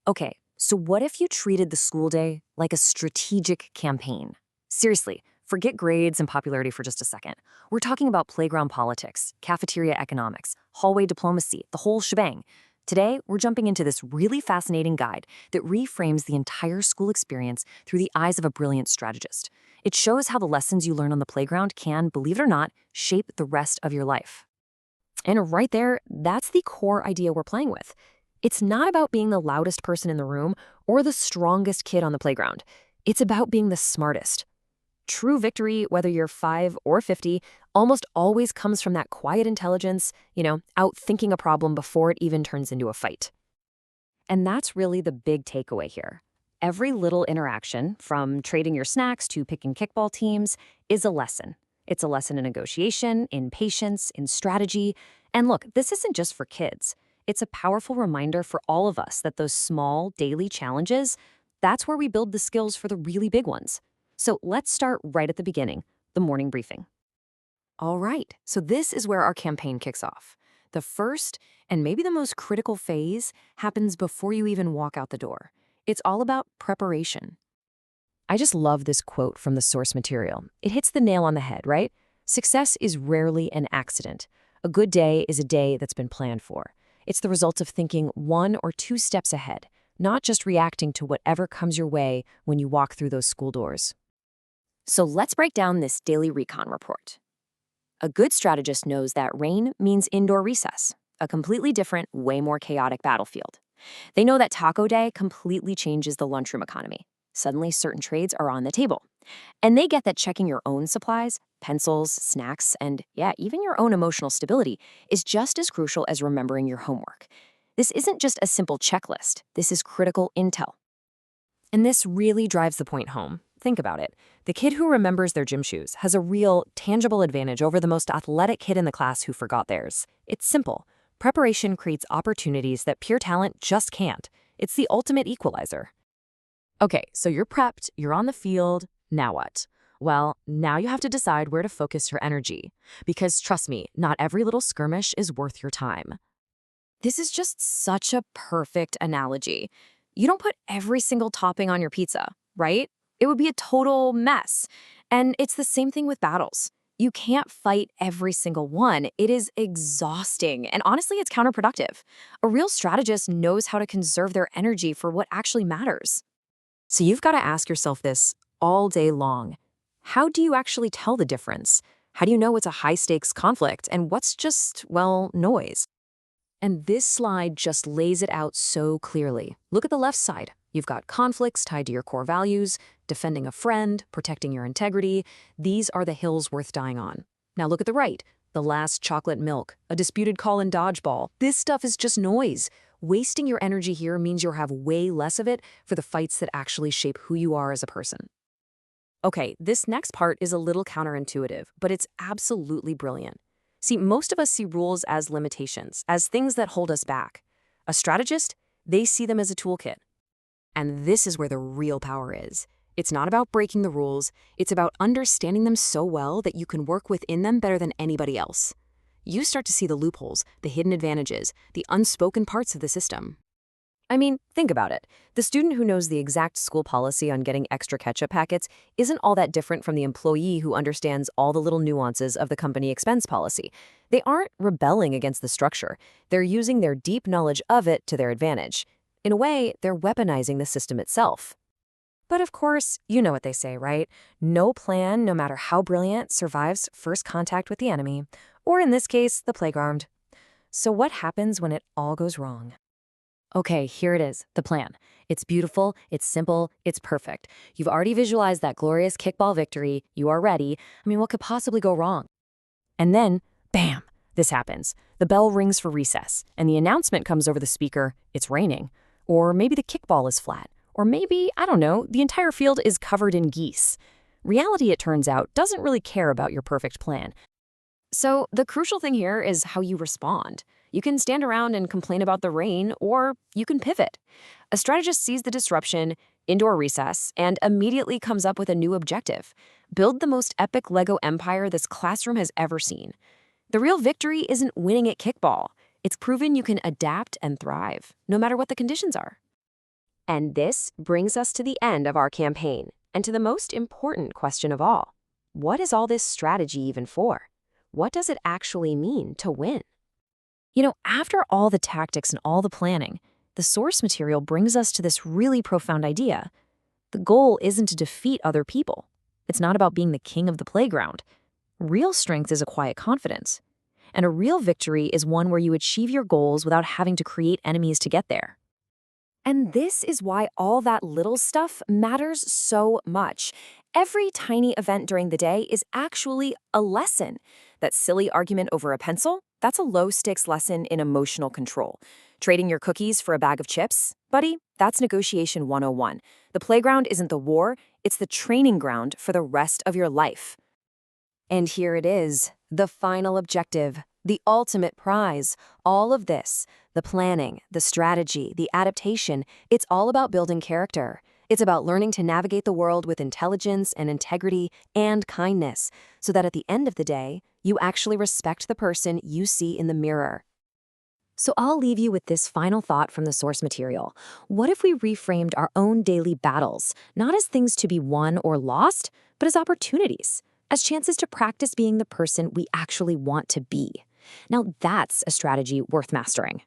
Okay, so what if you treated the school day like a strategic campaign? Seriously, forget grades and popularity for just a second. We're talking about playground politics, cafeteria economics, hallway diplomacy, the whole shebang. Today, we're jumping into this really fascinating guide that reframes the entire school experience through the eyes of a brilliant strategist. It shows how the lessons you learn on the playground can, believe it or not, shape the rest of your life. And right there, that's the core idea we're playing with. It's not about being the loudest person in the room or the strongest kid on the playground. It's about being the smartest. True victory, whether you're 5 or 50, almost always comes from that quiet intelligence, outthinking a problem before it even turns into a fight. And that's really the big takeaway here. Every little interaction, from trading your snacks to picking kickball teams, is a lesson. It's a lesson in negotiation, in patience, in strategy. And look, this isn't just for kids. It's a powerful reminder for all of us that those small, daily challenges, that's where we build the skills for the really big ones. So let's start right at the beginning, the morning briefing. All right, so this is where our campaign kicks off. The first, and maybe the most critical phase, happens before you even walk out the door. It's all about preparation. I just love this quote from the source material. It hits the nail on the head, right? Success is rarely an accident. A good day is a day that's been planned for. It's the result of thinking 1 or 2 steps ahead, not just reacting to whatever comes your way when you walk through those school doors. So let's break down this daily recon report. A good strategist knows that rain means indoor recess, a completely different, way more chaotic battlefield. They know that taco day completely changes the lunchroom economy. Suddenly, certain trades are on the table. And they get that checking your own supplies, pencils, snacks, and even your own emotional stability is just as crucial as remembering your homework. This isn't just a simple checklist. This is critical intel. And this really drives the point home. Think about it. The kid who remembers their gym shoes has a real, tangible advantage over the most athletic kid in the class who forgot theirs. It's simple. Preparation creates opportunities that pure talent just can't. It's the ultimate equalizer. Okay, so you're prepped, you're on the field, now what? Well, now you have to decide where to focus your energy. Because trust me, not every little skirmish is worth your time. This is just such a perfect analogy. You don't put every single topping on your pizza, right? It would be a total mess. And it's the same thing with battles. You can't fight every single one. It is exhausting, and honestly, it's counterproductive. A real strategist knows how to conserve their energy for what actually matters. So you've got to ask yourself this all day long. How do you actually tell the difference? How do you know it's a high-stakes conflict and what's just, noise? And this slide just lays it out so clearly. Look at the left side. You've got conflicts tied to your core values, defending a friend, protecting your integrity. These are the hills worth dying on. Now look at the right. The last chocolate milk, a disputed call in dodgeball. This stuff is just noise. Wasting your energy here means you'll have way less of it for the fights that actually shape who you are as a person. Okay, this next part is a little counterintuitive, but it's absolutely brilliant. See, most of us see rules as limitations, as things that hold us back. A strategist, they see them as a toolkit. And this is where the real power is. It's not about breaking the rules, it's about understanding them so well that you can work within them better than anybody else. You start to see the loopholes, the hidden advantages, the unspoken parts of the system. I mean, think about it. The student who knows the exact school policy on getting extra ketchup packets isn't all that different from the employee who understands all the little nuances of the company expense policy. They aren't rebelling against the structure. They're using their deep knowledge of it to their advantage. In a way, they're weaponizing the system itself. But of course, you know what they say, right? No plan, no matter how brilliant, survives first contact with the enemy, or in this case, the playground. So what happens when it all goes wrong? Okay, here it is, the plan. It's beautiful, it's simple, it's perfect. You've already visualized that glorious kickball victory. You are ready. What could possibly go wrong? And then, bam, this happens. The bell rings for recess, and the announcement comes over the speaker, it's raining. Or maybe the kickball is flat. Or maybe, the entire field is covered in geese. Reality, it turns out, doesn't really care about your perfect plan. So the crucial thing here is how you respond. You can stand around and complain about the rain, or you can pivot. A strategist sees the disruption, indoor recess, and immediately comes up with a new objective. Build the most epic Lego empire this classroom has ever seen. The real victory isn't winning at kickball. It's proven you can adapt and thrive, no matter what the conditions are. And this brings us to the end of our campaign, and to the most important question of all. What is all this strategy even for? What does it actually mean to win? After all the tactics and all the planning, the source material brings us to this really profound idea. The goal isn't to defeat other people. It's not about being the king of the playground. Real strength is a quiet confidence. And a real victory is one where you achieve your goals without having to create enemies to get there. And this is why all that little stuff matters so much. Every tiny event during the day is actually a lesson. That silly argument over a pencil, that's a low-stakes lesson in emotional control. Trading your cookies for a bag of chips, buddy, that's negotiation 101. The playground isn't the war, it's the training ground for the rest of your life. And here it is, the final objective, the ultimate prize. All of this, the planning, the strategy, the adaptation, it's all about building character. It's about learning to navigate the world with intelligence and integrity and kindness, so that at the end of the day, you actually respect the person you see in the mirror. So I'll leave you with this final thought from the source material. What if we reframed our own daily battles, not as things to be won or lost, but as opportunities, as chances to practice being the person we actually want to be? Now that's a strategy worth mastering.